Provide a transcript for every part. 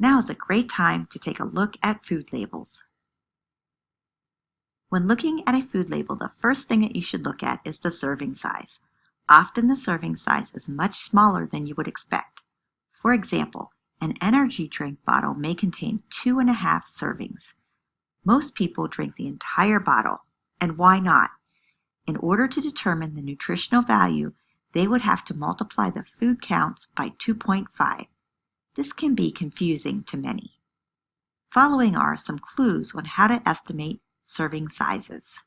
Now is a great time to take a look at food labels. When looking at a food label, the first thing that you should look at is the serving size. Often the serving size is much smaller than you would expect. For example, an energy drink bottle may contain 2.5 servings. Most people drink the entire bottle, and why not? In order to determine the nutritional value, they would have to multiply the food counts by 2.5. This can be confusing to many. Following are some clues on how to estimate serving sizes.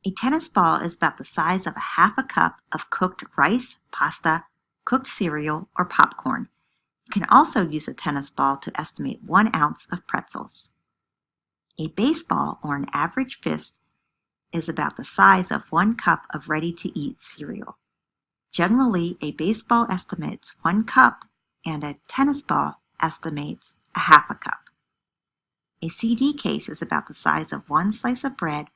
A tennis ball is about the size of a half a cup of cooked rice, pasta, cooked cereal, or popcorn. You can also use a tennis ball to estimate 1 ounce of pretzels. A baseball, or an average fist, is about the size of 1 cup of ready-to-eat cereal. Generally, a baseball estimates 1 cup and a tennis ball estimates a half a cup. A CD case is about the size of 1 slice of bread,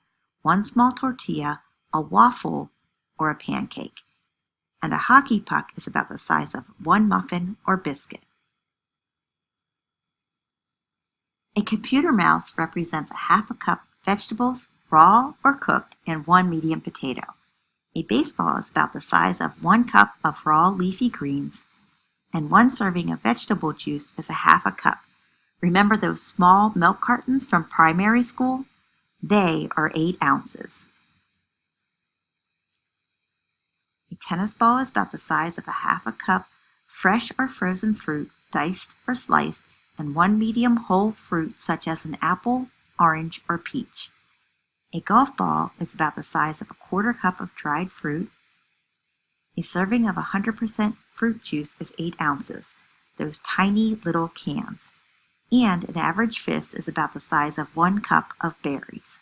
1 small tortilla, a waffle, or a pancake. And a hockey puck is about the size of 1 muffin or biscuit. A computer mouse represents a half a cup of vegetables, raw or cooked, and 1 medium potato. A baseball is about the size of 1 cup of raw leafy greens, and 1 serving of vegetable juice is a half a cup. Remember those small milk cartons from primary school? They are 8 ounces. A tennis ball is about the size of a half a cup fresh or frozen fruit, diced or sliced, and 1 medium whole fruit such as an apple, orange, or peach. A golf ball is about the size of a quarter cup of dried fruit. A serving of 100% fruit juice is 8 ounces, those tiny little cans. And an average fist is about the size of 1 cup of berries.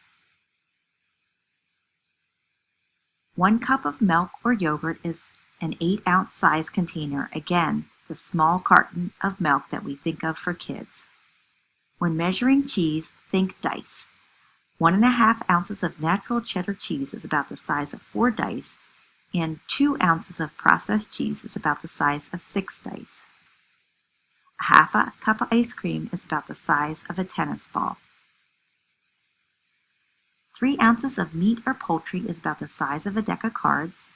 1 cup of milk or yogurt is an 8-ounce size container, again, the small carton of milk that we think of for kids. When measuring cheese, think dice. 1.5 ounces of natural cheddar cheese is about the size of 4 dice, and 2 ounces of processed cheese is about the size of 6 dice. A half a cup of ice cream is about the size of a tennis ball. 3 ounces of meat or poultry is about the size of a deck of cards.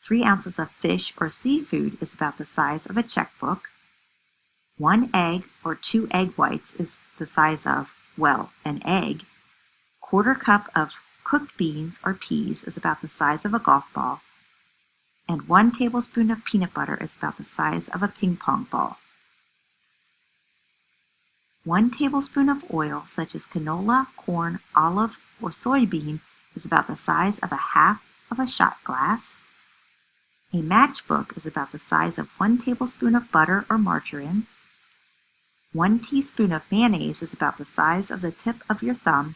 3 ounces of fish or seafood is about the size of a checkbook. 1 egg or 2 egg whites is the size of, well, an egg. Quarter cup of cooked beans or peas is about the size of a golf ball. And 1 tablespoon of peanut butter is about the size of a ping pong ball. 1 tablespoon of oil, such as canola, corn, olive, or soybean, is about the size of a half of a shot glass. A matchbook is about the size of 1 tablespoon of butter or margarine. 1 teaspoon of mayonnaise is about the size of the tip of your thumb.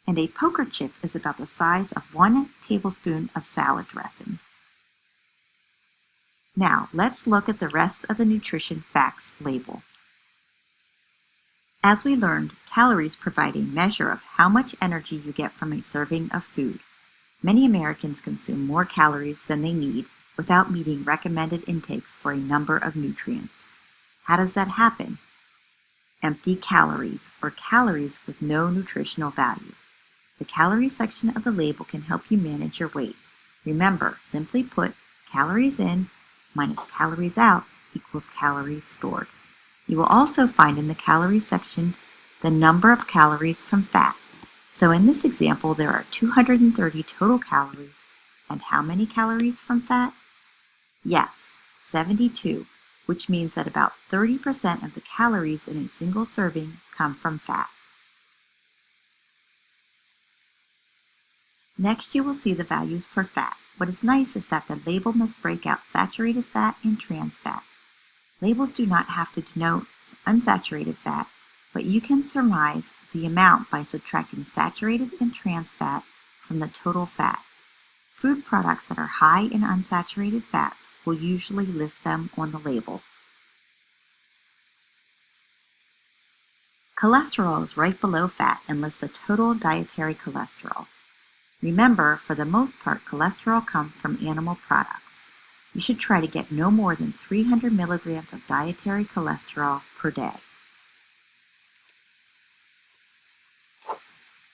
And a poker chip is about the size of 1 tablespoon of salad dressing. Now, let's look at the rest of the nutrition facts label. As we learned, calories provide a measure of how much energy you get from a serving of food. Many Americans consume more calories than they need without meeting recommended intakes for a number of nutrients. How does that happen? Empty calories, or calories with no nutritional value. The calorie section of the label can help you manage your weight. Remember, simply put, calories in minus calories out equals calories stored. You will also find in the calorie section the number of calories from fat. So in this example, there are 230 total calories. And how many calories from fat? Yes, 72, which means that about 30% of the calories in a single serving come from fat. Next, you will see the values for fat. What is nice is that the label must break out saturated fat and trans fat. Labels do not have to denote unsaturated fat, but you can surmise the amount by subtracting saturated and trans fat from the total fat. Food products that are high in unsaturated fats will usually list them on the label. Cholesterol is right below fat and lists the total dietary cholesterol. Remember, for the most part, cholesterol comes from animal products. You should try to get no more than 300 milligrams of dietary cholesterol per day.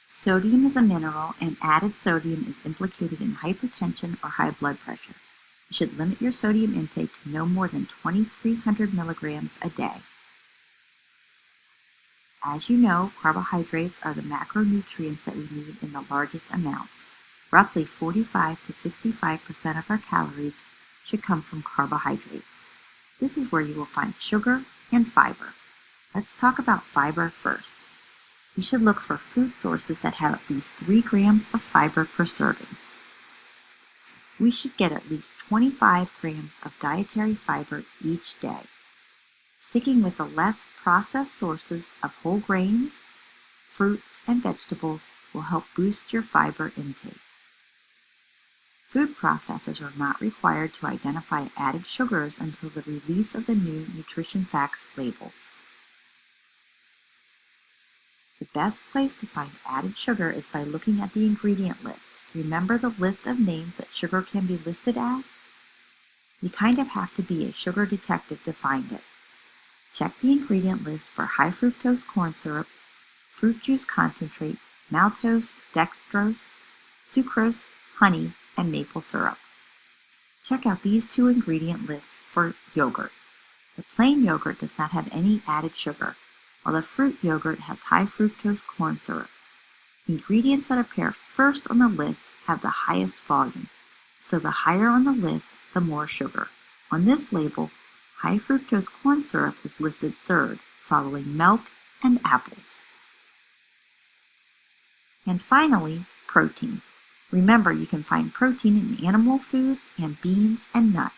Sodium is a mineral, and added sodium is implicated in hypertension or high blood pressure. You should limit your sodium intake to no more than 2,300 milligrams a day. As you know, carbohydrates are the macronutrients that we need in the largest amounts. Roughly 45 to 65% of our calories should come from carbohydrates. This is where you will find sugar and fiber. Let's talk about fiber first. You should look for food sources that have at least 3 grams of fiber per serving. We should get at least 25 grams of dietary fiber each day. Sticking with the less processed sources of whole grains, fruits, and vegetables will help boost your fiber intake. Food processors are not required to identify added sugars until the release of the new nutrition facts labels. The best place to find added sugar is by looking at the ingredient list. Remember the list of names that sugar can be listed as? You kind of have to be a sugar detective to find it. Check the ingredient list for high fructose corn syrup, fruit juice concentrate, maltose, dextrose, sucrose, honey, and maple syrup. Check out these 2 ingredient lists for yogurt. The plain yogurt does not have any added sugar, while the fruit yogurt has high fructose corn syrup. Ingredients that appear first on the list have the highest volume, so the higher on the list, the more sugar. On this label, high fructose corn syrup is listed third, following milk and apples. And finally, protein. Remember, you can find protein in animal foods and beans and nuts.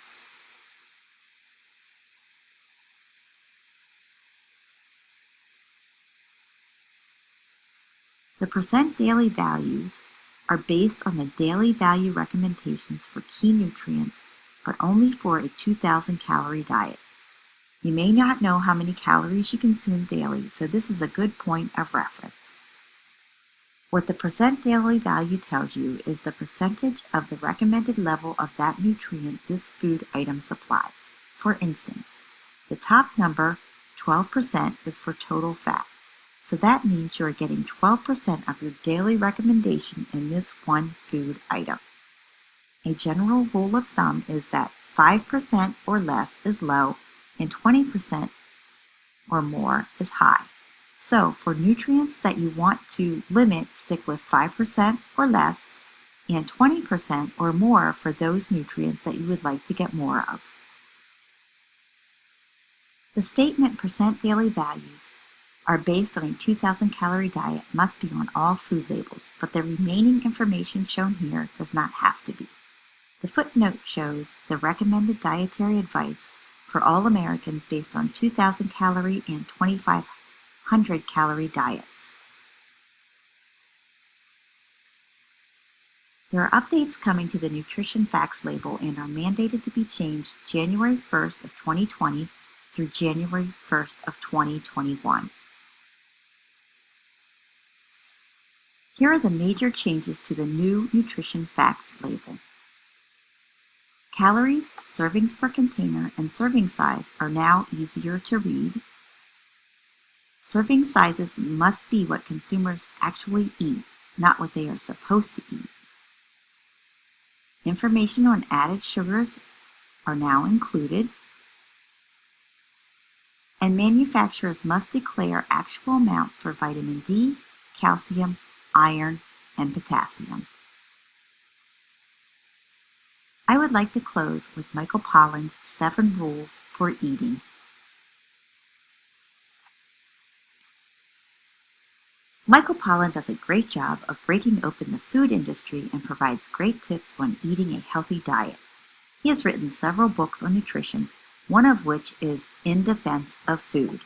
The percent daily values are based on the daily value recommendations for key nutrients, but only for a 2,000 calorie diet. You may not know how many calories you consume daily, so this is a good point of reference. What the percent daily value tells you is the percentage of the recommended level of that nutrient this food item supplies. For instance, the top number, 12%, is for total fat. So that means you are getting 12% of your daily recommendation in this one food item. A general rule of thumb is that 5% or less is low and 20% or more is high. So for nutrients that you want to limit, stick with 5% or less and 20% or more for those nutrients that you would like to get more of. The statement percent daily values are based on a 2,000 calorie diet must be on all food labels, but the remaining information shown here does not have to be. The footnote shows the recommended dietary advice for all Americans based on 2,000 calorie and 2,500 calorie diets. There are updates coming to the nutrition facts label and are mandated to be changed January 1st of 2020 through January 1st of 2021. Here are the major changes to the new nutrition facts label. Calories, servings per container, and serving size are now easier to read. Serving sizes must be what consumers actually eat, not what they are supposed to eat. Information on added sugars are now included. And manufacturers must declare actual amounts for vitamin D, calcium, iron, and potassium. I would like to close with Michael Pollan's 7 rules for eating. Michael Pollan does a great job of breaking open the food industry and provides great tips on eating a healthy diet. He has written several books on nutrition, one of which is In Defense of Food.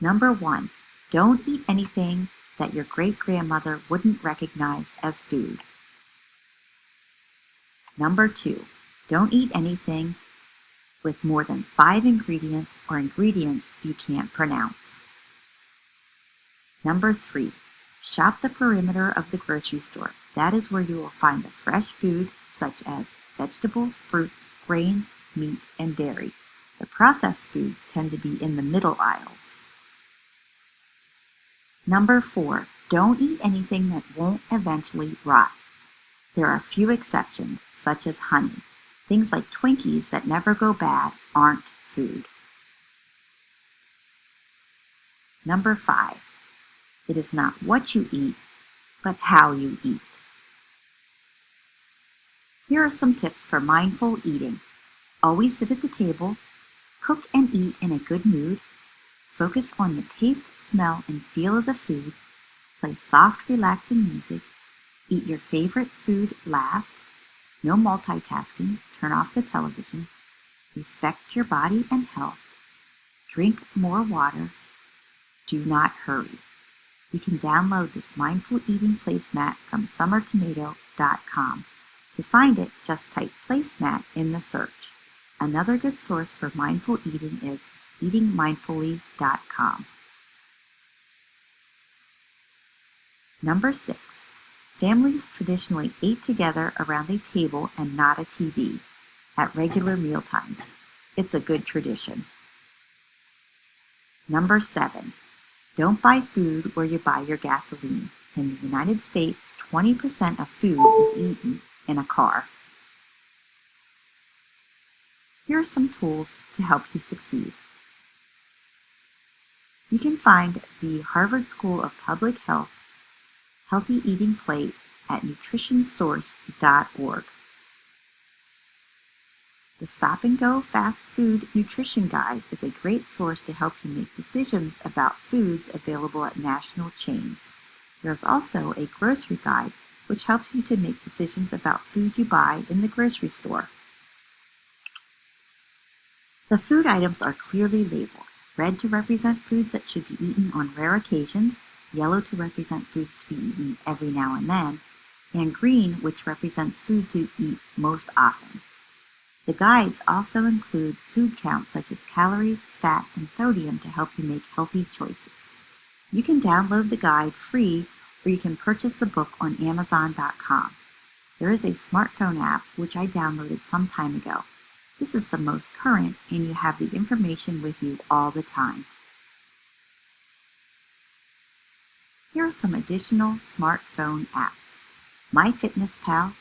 Number 1, don't eat anything that your great-grandmother wouldn't recognize as food. Number 2, don't eat anything with more than 5 ingredients or ingredients you can't pronounce. Number 3, shop the perimeter of the grocery store. That is where you will find the fresh food such as vegetables, fruits, grains, meat, and dairy. The processed foods tend to be in the middle aisles. Number 4, don't eat anything that won't eventually rot. There are a few exceptions, such as honey. Things like Twinkies that never go bad aren't food. Number 5, it is not what you eat, but how you eat. Here are some tips for mindful eating. Always sit at the table, cook and eat in a good mood, focus on the taste, smell, and feel of the food, play soft, relaxing music, eat your favorite food last, no multitasking, turn off the television, respect your body and health, drink more water, do not hurry. You can download this mindful eating placemat from summertomato.com. To find it, just type placemat in the search. Another good source for mindful eating is eatingmindfully.com. Number 6. Families traditionally ate together around a table and not a TV at regular meal times. It's a good tradition. Number 7. Don't buy food where you buy your gasoline. In the United States, 20% of food is eaten in a car. Here are some tools to help you succeed. You can find the Harvard School of Public Health Healthy Eating Plate at nutritionsource.org. The Stop and Go Fast Food Nutrition Guide is a great source to help you make decisions about foods available at national chains. There is also a grocery guide which helps you to make decisions about food you buy in the grocery store. The food items are clearly labeled, red to represent foods that should be eaten on rare occasions, yellow to represent foods to be eaten every now and then, and green, which represents food to eat most often. The guides also include food counts such as calories, fat, and sodium to help you make healthy choices. You can download the guide free, or you can purchase the book on Amazon.com. There is a smartphone app which I downloaded some time ago. This is the most current, and you have the information with you all the time. Here are some additional smartphone apps: MyFitnessPal,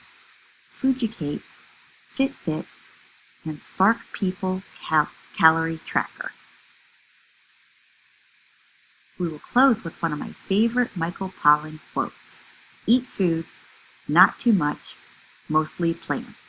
Fujicate, Fitbit, and Spark People Calorie Tracker. We will close with one of my favorite Michael Pollan quotes: "Eat food, not too much, mostly plants."